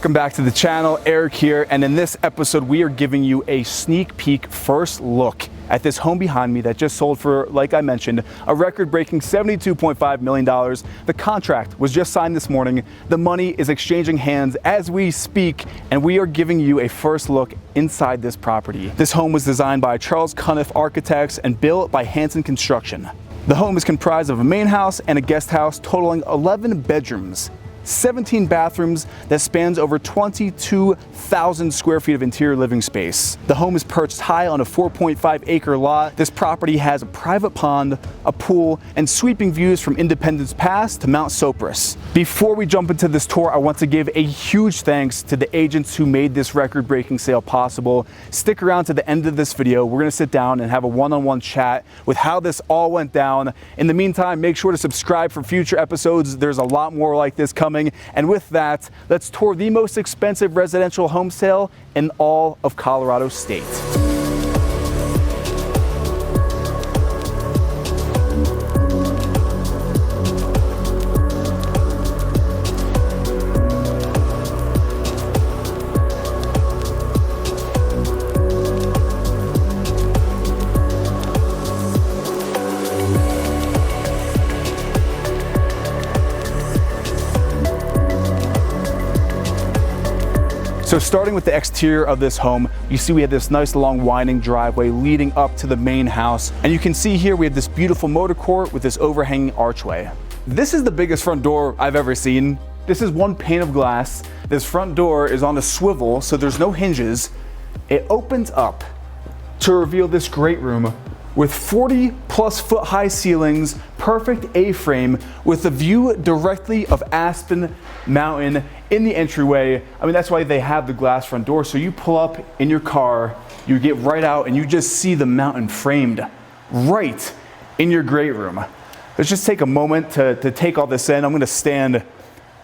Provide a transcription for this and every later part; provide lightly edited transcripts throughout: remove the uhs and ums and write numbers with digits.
Welcome back to the channel. Eric here, and in this episode we are giving you a sneak peek first look at this home behind me that just sold for, like I mentioned, a record-breaking $72.5 million. The contract was just signed this morning. The money is exchanging hands as we speak, and we are giving you a first look inside this property. This home was designed by Erik Conover Architects and built by Hanson Construction. The home is comprised of a main house and a guest house totaling 11 bedrooms, 17 bathrooms that spans over 22,000 square feet of interior living space. The home is perched high on a 4.5 acre lot. This property has a private pond, a pool, and sweeping views from Independence Pass to Mount Sopris. Before we jump into this tour, I want to give a huge thanks to the agents who made this record-breaking sale possible. Stick around to the end of this video. We're gonna sit down and have a one-on-one chat with how this all went down. In the meantime, make sure to subscribe for future episodes. There's a lot more like this coming. And with that, let's tour the most expensive residential home sale in all of Colorado State. So starting with the exterior of this home, you see we have this nice long winding driveway leading up to the main house. And you can see here we have this beautiful motor court with this overhanging archway. This is the biggest front door I've ever seen. This is one pane of glass. This front door is on a swivel, so there's no hinges. It opens up to reveal this great room with 40+ foot high ceilings, perfect A-frame with a view directly of Aspen Mountain in the entryway. I mean, that's why they have the glass front door. So you pull up in your car, you get right out and you just see the mountain framed right in your great room. Let's just take a moment to take all this in. I'm gonna stand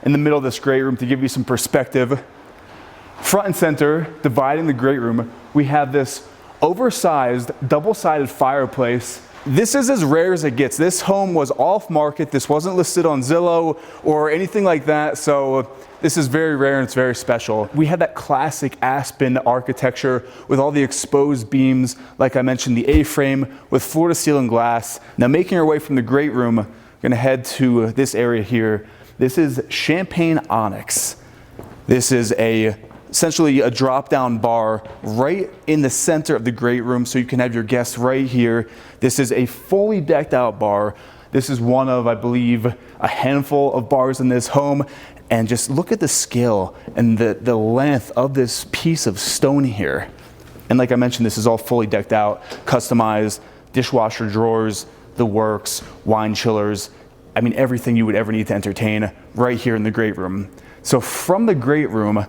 in the middle of this great room to give you some perspective. Front and center, dividing the great room, we have this oversized double-sided fireplace. This is as rare as it gets. This home was off market. This wasn't listed on Zillow or anything like that. So this is very rare and it's very special. We have that classic Aspen architecture with all the exposed beams. Like I mentioned, the A-frame with floor to ceiling glass. Now making our way from the great room, we're gonna head to this area here. This is champagne onyx. This is essentially a drop-down bar right in the center of the great room, so you can have your guests right here. This is a fully decked out bar. This is one of, I believe, a handful of bars in this home. And just look at the scale and the length of this piece of stone here. And like I mentioned, this is all fully decked out, customized, dishwasher drawers, the works, wine chillers. I mean, everything you would ever need to entertain right here in the great room. So from the great room,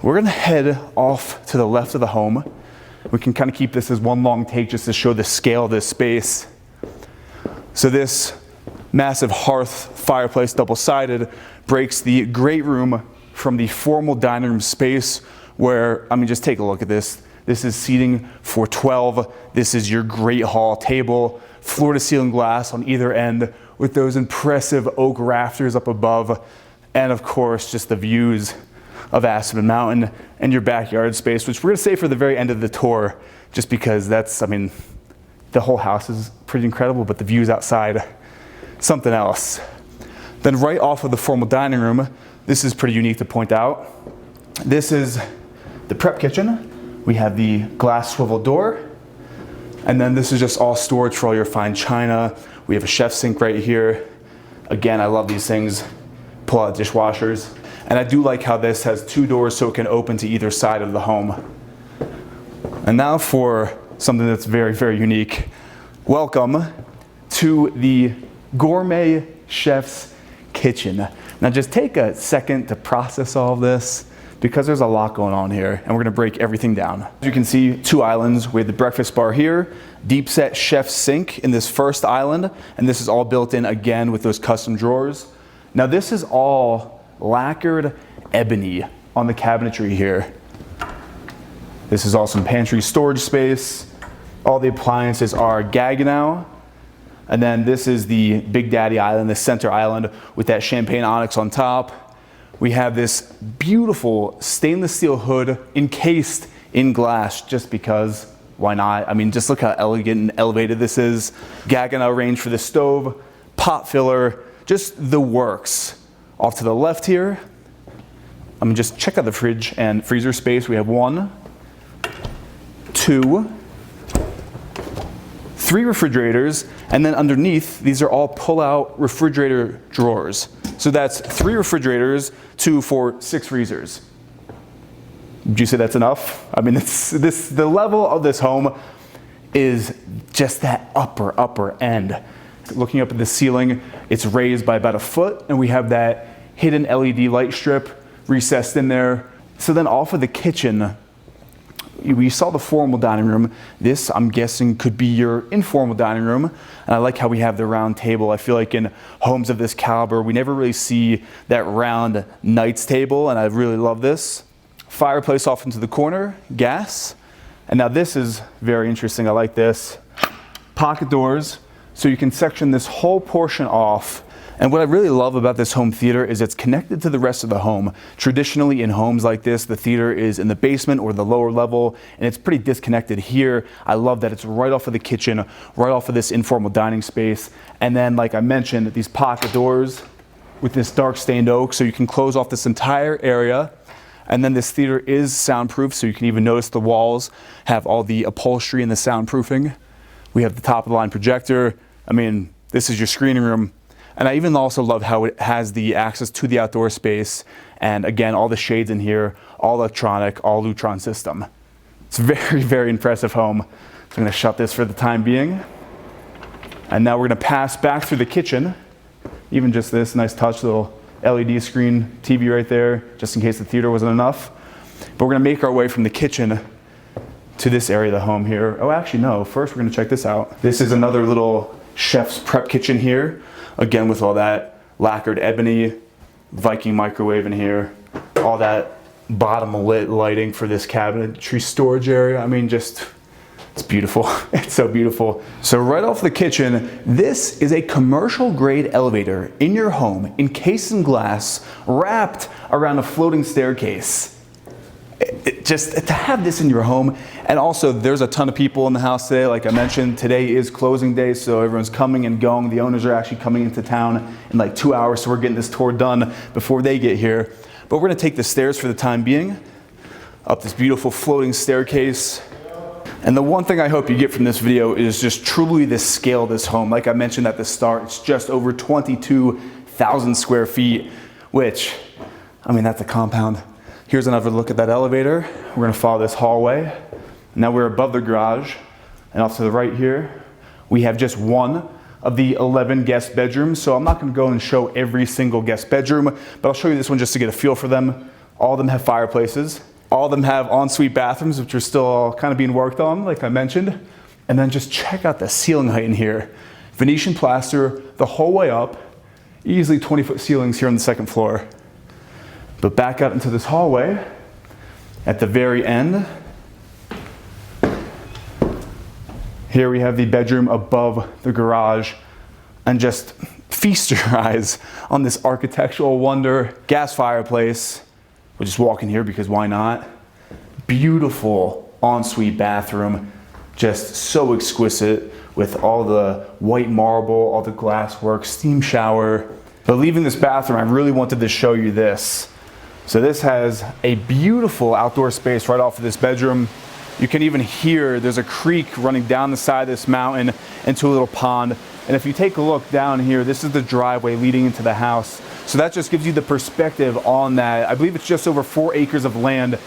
we're gonna head off to the left of the home. We can kind of keep this as one long take just to show the scale of this space. So this massive hearth fireplace, double-sided, breaks the great room from the formal dining room space where, I mean, just take a look at this. This is seating for 12. This is your great hall table, floor to ceiling glass on either end with those impressive oak rafters up above. And of course, just the views of Aspen Mountain and your backyard space, which we're gonna save for the very end of the tour, just because that's, I mean, the whole house is pretty incredible, but the views outside, something else. Then right off of the formal dining room, this is pretty unique to point out. This is the prep kitchen. We have the glass swivel door, and then this is just all storage for all your fine china. We have a chef sink right here. Again, I love these things. Pull out dishwashers. And I do like how this has two doors so it can open to either side of the home. And now for something that's very, very unique. Welcome to the Gourmet Chef's Kitchen. Now just take a second to process all of this because there's a lot going on here and we're gonna break everything down. As you can see, two islands. We have the breakfast bar here, deep set chef sink in this first island, and this is all built in again with those custom drawers. Now this is all lacquered ebony on the cabinetry here. This is all some pantry storage space. All the appliances are Gaggenau. And then this is the Big Daddy Island, the center island with that champagne onyx on top. we have this beautiful stainless steel hood encased in glass, just because, why not? I mean, just look how elegant and elevated this is. Gaggenau range for the stove, pot filler, just the works. Off to the left here, I mean, just check out the fridge and freezer space. We have 1, 2, 3 refrigerators, and then underneath, these are all pull-out refrigerator drawers. So that's 3 refrigerators, 2 for 6 freezers. Would you say that's enough? I mean, the level of this home is just that upper end. Looking up at the ceiling, it's raised by about 1 foot, and we have that hidden LED light strip recessed in there. So then off of the kitchen, we saw the formal dining room. This, I'm guessing, could be your informal dining room. And I like how we have the round table. I feel like in homes of this caliber, we never really see that round knight's table, and I really love this. Fireplace off into the corner, gas. And now this is very interesting. I like this. Pocket doors, so you can section this whole portion off. And what I really love about this home theater is it's connected to the rest of the home. Traditionally in homes like this, the theater is in the basement or the lower level, and it's pretty disconnected here. I love that it's right off of the kitchen, right off of this informal dining space. And then, like I mentioned, these pocket doors with this dark stained oak, so you can close off this entire area. And then this theater is soundproof, so you can even notice the walls have all the upholstery and the soundproofing. We have the top of the line projector. I mean, this is your screening room. And I even also love how it has the access to the outdoor space. And again, all the shades in here, all electronic, all Lutron system. It's a very, very impressive home. So I'm gonna shut this for the time being. And now we're gonna pass back through the kitchen. Even just this nice touch, little LED screen, TV right there, just in case the theater wasn't enough. But we're gonna make our way from the kitchen to this area of the home here. Oh, actually no, first we're gonna check this out. This is another little chef's prep kitchen here. Again, with all that lacquered ebony, Viking microwave in here, all that bottom lit lighting for this cabinetry storage area. I mean, just, it's beautiful. It's so beautiful. So right off the kitchen, this is a commercial grade elevator in your home, encased in glass, wrapped around a floating staircase. Just to have this in your home. And also, there's a ton of people in the house today. Like I mentioned, today is closing day, so everyone's coming and going. The owners are actually coming into town in like 2 hours, so we're getting this tour done before they get here. But we're gonna take the stairs for the time being, up this beautiful floating staircase. And the one thing I hope you get from this video is just truly the scale of this home. Like I mentioned at the start, it's just over 22,000 square feet, which, I mean, that's a compound. Here's another look at that elevator. We're gonna follow this hallway. Now we're above the garage, and off to the right here, we have just one of the 11 guest bedrooms. So I'm not gonna go and show every single guest bedroom, but I'll show you this one just to get a feel for them. All of them have fireplaces. All of them have ensuite bathrooms, which are still kind of being worked on, like I mentioned. And then just check out the ceiling height in here. Venetian plaster the whole way up, easily 20-foot ceilings here on the second floor. But back out into this hallway, at the very end, here we have the bedroom above the garage, and just feast your eyes on this architectural wonder. Gas fireplace. We'll just walk in here because why not? Beautiful ensuite bathroom, just so exquisite with all the white marble, all the glass work, steam shower. But leaving this bathroom, I really wanted to show you this. So this has a beautiful outdoor space right off of this bedroom. You can even hear there's a creek running down the side of this mountain into a little pond. And if you take a look down here, this is the driveway leading into the house. So that just gives you the perspective on that. I believe it's just over 4 acres of land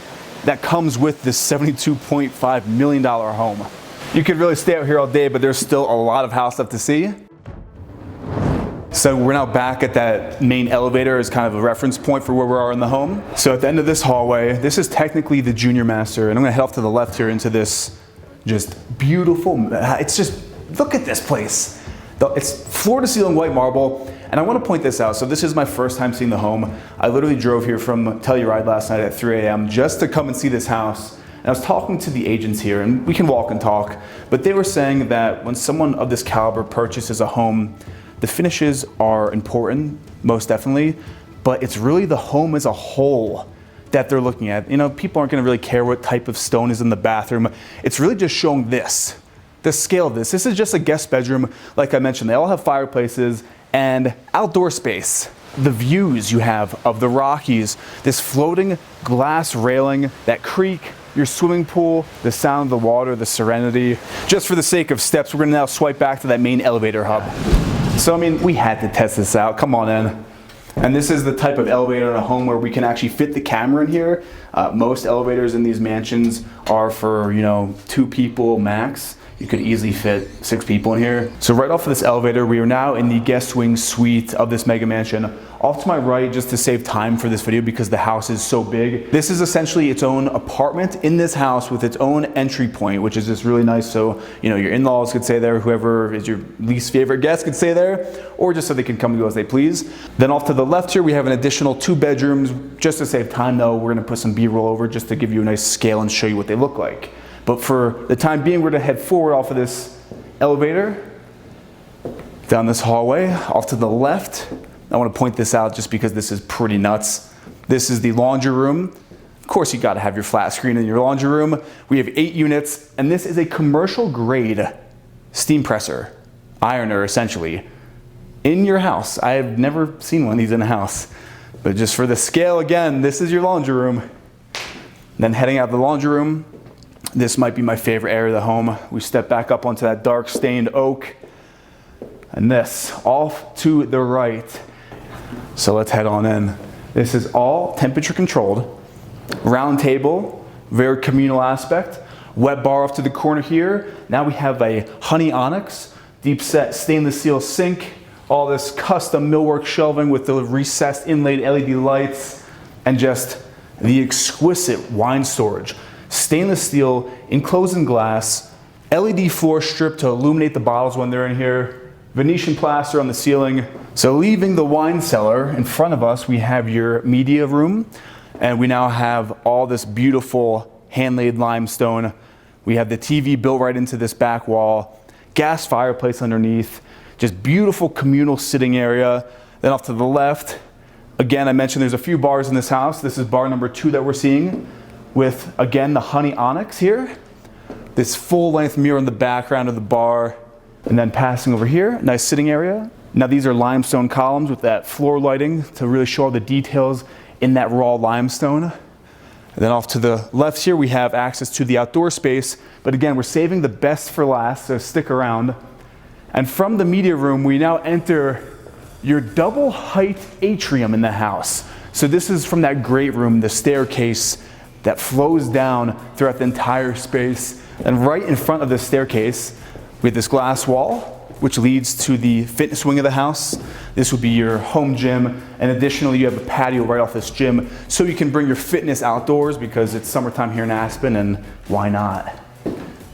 that comes with this $72.5 million home. You could really stay out here all day, but there's still a lot of house left to see. So we're now back at that main elevator as kind of a reference point for where we are in the home. So at the end of this hallway, this is technically the junior master, and I'm gonna head off to the left here into this just beautiful, it's just, look at this place. It's floor to ceiling white marble, and I wanna point this out. So this is my first time seeing the home. I literally drove here from Telluride last night at 3 a.m. just to come and see this house. And I was talking to the agents here, and we can walk and talk, but they were saying that when someone of this caliber purchases a home, the finishes are important, most definitely, but it's really the home as a whole that they're looking at. You know, people aren't gonna really care what type of stone is in the bathroom. It's really just showing this, the scale of this. This is just a guest bedroom. Like I mentioned, they all have fireplaces and outdoor space. The views you have of the Rockies, this floating glass railing, that creek, your swimming pool, the sound of the water, the serenity. Just for the sake of steps, we're gonna now swipe back to that main elevator hub. So, I mean, we had to test this out. Come on in. And this is the type of elevator in a home where we can actually fit the camera in here. Most elevators in these mansions are for, you know, 2 people max. You could easily fit 6 people in here. So right off of this elevator, we are now in the guest wing suite of this mega mansion. Off to my right, just to save time for this video because the house is so big, this is essentially its own apartment in this house with its own entry point, which is just really nice. So, you know, your in-laws could stay there, whoever is your least favorite guest could stay there, or just so they can come and go as they please. Then off to the left here, we have an additional 2 bedrooms. Just to save time though, we're gonna put some B-roll over just to give you a nice scale and show you what they look like. But for the time being, we're gonna head forward off of this elevator, down this hallway, off to the left. I wanna point this out just because this is pretty nuts. This is the laundry room. Of course, you gotta have your flat screen in your laundry room. We have 8 units, and this is a commercial grade steam presser, ironer essentially, in your house. I have never seen one of these in a house. But just for the scale, again, this is your laundry room. Then heading out of the laundry room, this might be my favorite area of the home. We step back up onto that dark stained oak, and this off to the right. So let's head on in. This is all temperature controlled, round table, very communal aspect, wet bar off to the corner here. Now we have a honey onyx, deep set stainless steel sink, all this custom millwork shelving with the recessed inlaid LED lights, and just the exquisite wine storage. Stainless steel, enclosed in glass, LED floor strip to illuminate the bottles when they're in here, Venetian plaster on the ceiling. So leaving the wine cellar, in front of us we have your media room, and we now have all this beautiful hand-laid limestone. We have the TV built right into this back wall, gas fireplace underneath, just beautiful communal sitting area. Then off to the left, again, I mentioned there's a few bars in this house. This is bar number 2 that we're seeing, with, again, the honey onyx here. This full-length mirror in the background of the bar. And then passing over here, nice sitting area. Now these are limestone columns with that floor lighting to really show all the details in that raw limestone. And then off to the left here, we have access to the outdoor space. But again, we're saving the best for last, so stick around. And from the media room, we now enter your double height atrium in the house. So this is from that great room, the staircase that flows down throughout the entire space. And right in front of the staircase, we have this glass wall, which leads to the fitness wing of the house. This would be your home gym. And additionally, you have a patio right off this gym, so you can bring your fitness outdoors because it's summertime here in Aspen, and why not?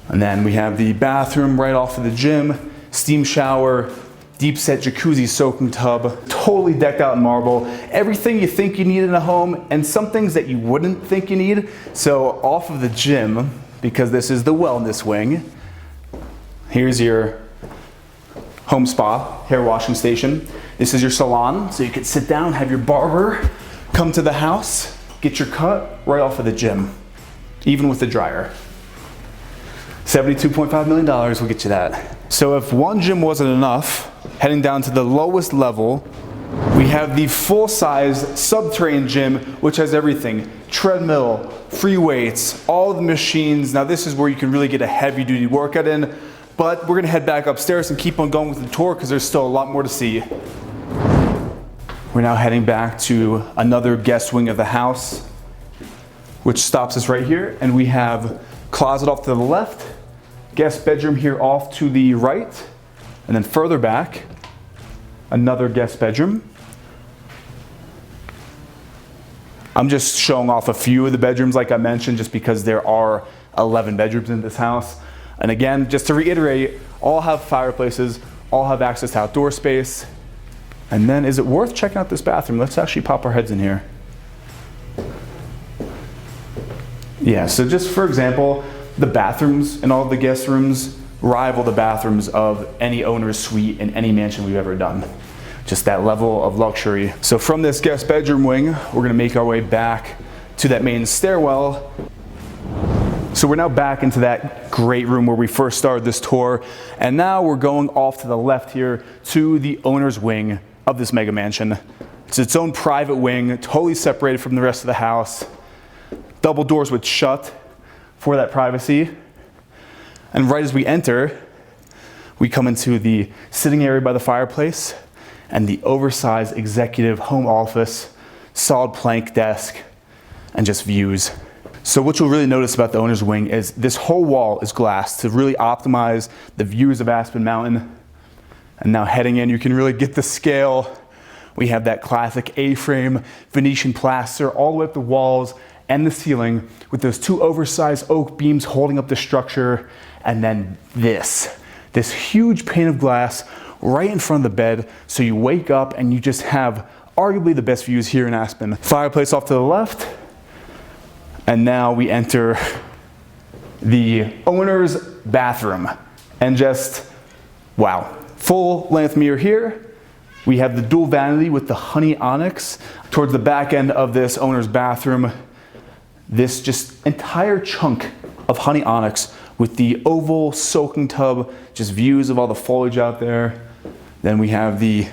And then we have the bathroom right off of the gym, steam shower, deep set jacuzzi soaking tub, totally decked out in marble. Everything you think you need in a home, and some things that you wouldn't think you need. So off of the gym, because this is the wellness wing, here's your home spa, hair washing station. This is your salon, so you can sit down, have your barber come to the house, get your cut right off of the gym, even with the dryer. $72.5 million will get you that. So if one gym wasn't enough, heading down to the lowest level, we have the full-size subterranean gym, which has everything. Treadmill, free weights, all of the machines. Now this is where you can really get a heavy-duty workout in, but we're gonna head back upstairs and keep on going with the tour because there's still a lot more to see. We're now heading back to another guest wing of the house, which stops us right here, and we have closet off to the left, guest bedroom here off to the right, and then further back, another guest bedroom. I'm just showing off a few of the bedrooms like I mentioned, just because there are 11 bedrooms in this house. And again, just to reiterate, all have fireplaces, all have access to outdoor space. And then is it worth checking out this bathroom? Let's actually pop our heads in here. Yeah, so just for example, the bathrooms in all of the guest rooms rival the bathrooms of any owner's suite in any mansion we've ever done. just that level of luxury. So from this guest bedroom wing, we're gonna make our way back to that main stairwell. So we're now back into that great room where we first started this tour, and now we're going off to the left here to the owner's wing of this mega mansion. It's its own private wing, totally separated from the rest of the house. Double doors would shut for that privacy. And right as we enter, we come into the sitting area by the fireplace and the oversized executive home office, solid plank desk, and just views. So what you'll really notice about the owner's wing is this whole wall is glass to really optimize the views of Aspen Mountain. And now heading in, you can really get the scale. We have that classic A-frame Venetian plaster all the way up the walls and the ceiling with those two oversized oak beams holding up the structure. And then this huge pane of glass right in front of the bed. So you wake up and you just have arguably the best views here in Aspen. Fireplace off to the left. And now we enter the owner's bathroom. And just, wow. Full length mirror here. We have the dual vanity with the honey onyx. Towards the back end of this owner's bathroom, this just entire chunk of honey onyx with the oval soaking tub, just views of all the foliage out there. Then we have the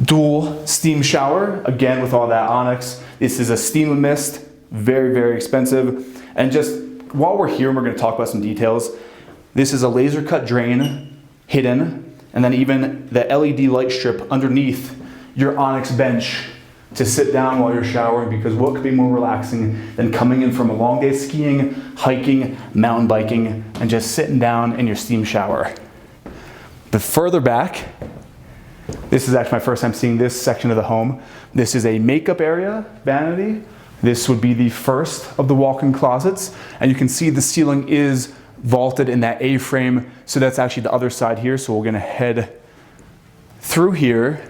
dual steam shower, again with all that onyx. This is a steam and mist, very, very expensive. And just while we're here, and we're gonna talk about some details, this is a laser cut drain hidden, and then even the LED light strip underneath your onyx bench to sit down while you're showering, because what could be more relaxing than coming in from a long day skiing, hiking, mountain biking, and just sitting down in your steam shower. But further back, this is actually my first time seeing this section of the home. This is a makeup area, vanity. This would be the first of the walk-in closets, and you can see the ceiling is vaulted in that A-frame, so that's actually the other side here. So we're gonna head through here.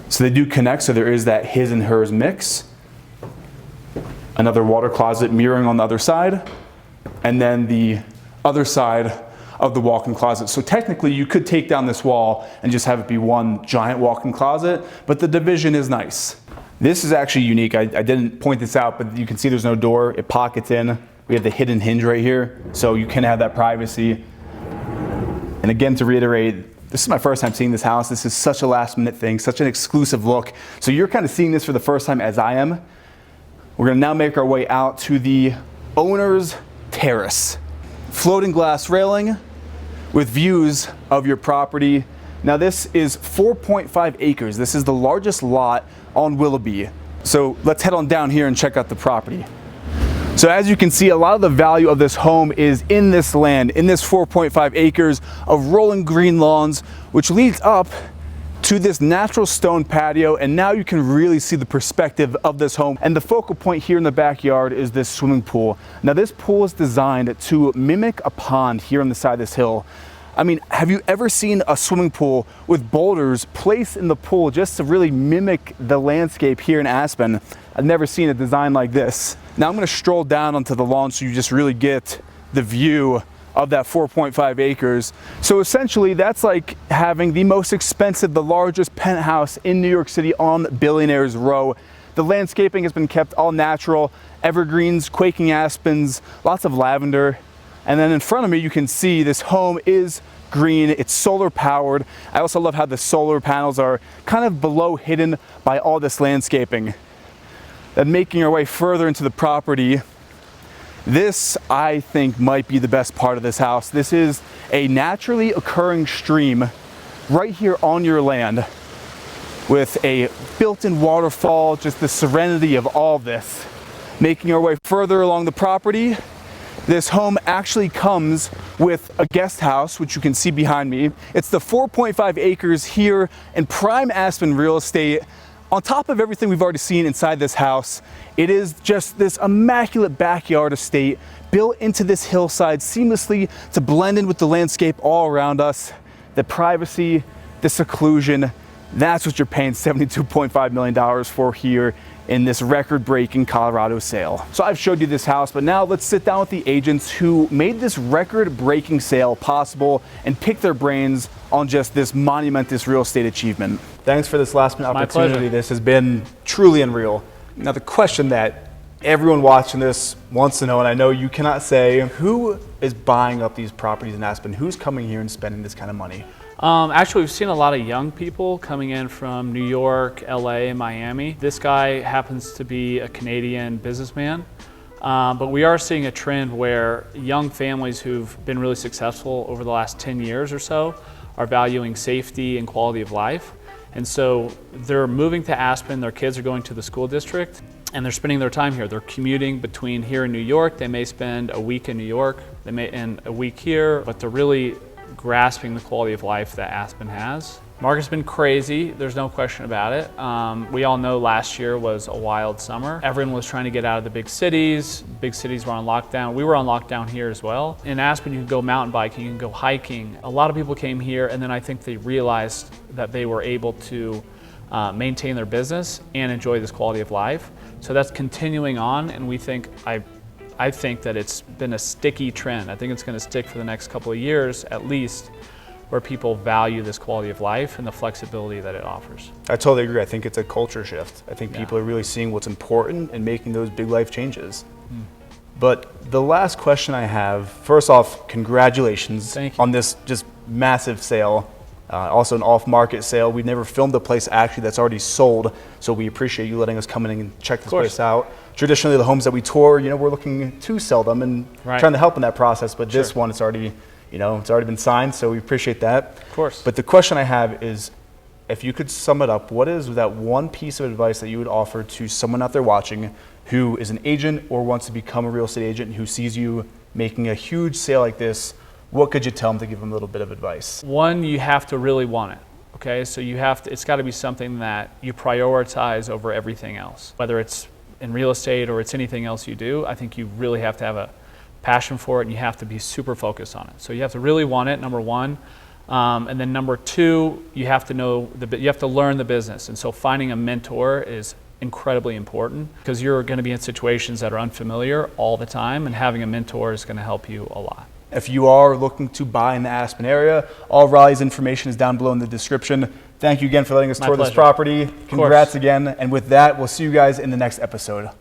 So they do connect, so there is that his and hers mix. Another water closet mirroring on the other side, and then the other side of the walk-in closet. So technically you could take down this wall and just have it be one giant walk-in closet, but the division is nice. This is actually unique. I didn't point this out, but you can see there's no door. It pockets in. We have the hidden hinge right here, so you can have that privacy. And again, to reiterate, this is my first time seeing this house. This is such a last minute thing, such an exclusive look. So you're kind of seeing this for the first time as I am. We're gonna now make our way out to the owner's terrace. Floating glass railing with views of your property. Now this is 4.5 acres. This is the largest lot on Willoughby. So let's head on down here and check out the property. So as you can see, a lot of the value of this home is in this land, in this 4.5 acres of rolling green lawns, which leads up to this natural stone patio. And now you can really see the perspective of this home. And the focal point here in the backyard is this swimming pool. Now this pool is designed to mimic a pond here on the side of this hill. I mean, have you ever seen a swimming pool with boulders placed in the pool just to really mimic the landscape here in Aspen? I've never seen a design like this. Now I'm gonna stroll down onto the lawn so you just really get the view of that 4.5 acres. So essentially that's like having the most expensive, the largest penthouse in New York City on Billionaires Row. The landscaping has been kept all natural, evergreens, quaking aspens, lots of lavender. And then in front of me, you can see this home is green, it's solar powered. I also love how the solar panels are kind of below hidden by all this landscaping. Then making our way further into the property, this I think might be the best part of this house. This is a naturally occurring stream right here on your land with a built-in waterfall, just the serenity of all this. Making our way further along the property, this home actually comes with a guest house, which you can see behind me. It's the 4.5 acres here in prime Aspen real estate. On top of everything we've already seen inside this house, it is just this immaculate backyard estate built into this hillside seamlessly to blend in with the landscape all around us. The privacy, the seclusion, that's what you're paying $72.5 million for here in this record-breaking Colorado sale. So I've showed you this house, but now let's sit down with the agents who made this record-breaking sale possible and pick their brains on just this monumentous real estate achievement. Thanks for this last-minute opportunity. Pleasure. This has been truly unreal. Now the question that everyone watching this wants to know, and I know you cannot say, who is buying up these properties in Aspen? Who's coming here and spending this kind of money? Actually, we've seen a lot of young people coming in from New York, LA, and Miami. This guy happens to be a Canadian businessman, but we are seeing a trend where young families who've been really successful over the last 10 years or so are valuing safety and quality of life. And so they're moving to Aspen, their kids are going to the school district, and they're spending their time here. They're commuting between here and New York. They may spend a week in New York, they may end a week here, but they're really grasping the quality of life that Aspen has. Market's been crazy, there's no question about it. We all know last year was a wild summer. Everyone was trying to get out of the big cities. Big cities were on lockdown. We were on lockdown here as well. In Aspen, you can go mountain biking, you can go hiking. A lot of people came here, and then I think they realized that they were able to maintain their business and enjoy this quality of life. So that's continuing on, and we think, I think that it's been a sticky trend. I think it's going to stick for the next couple of years at least, where people value this quality of life and the flexibility that it offers. I totally agree. I think it's a culture shift. I think people are really seeing what's important and making those big life changes. But the last question I have, first off, congratulations on this just massive sale. Also an off-market sale. We've never filmed a place actually that's already sold, so we appreciate you letting us come in and check this place out. Traditionally, the homes that we tour, we're looking to sell them and trying to help in that process, but this one, it's already been signed, so we appreciate that. Of course. But the question I have is, if you could sum it up, what is that one piece of advice that you would offer to someone out there watching who is an agent or wants to become a real estate agent and who sees you making a huge sale like this? What could you tell them to give them a little bit of advice? One, you have to really want it, okay? So it's got to be something that you prioritize over everything else. Whether it's in real estate or it's anything else you do, I think you really have to have a passion for it and you have to be super focused on it. So you have to really want it, number one. And then number two, you have to learn the business. And so finding a mentor is incredibly important because you're going to be in situations that are unfamiliar all the time, and having a mentor is going to help you a lot. If you are looking to buy in the Aspen area, all of Raleigh's information is down below in the description. Thank you again for letting us tour this property. Congrats again. And with that, we'll see you guys in the next episode.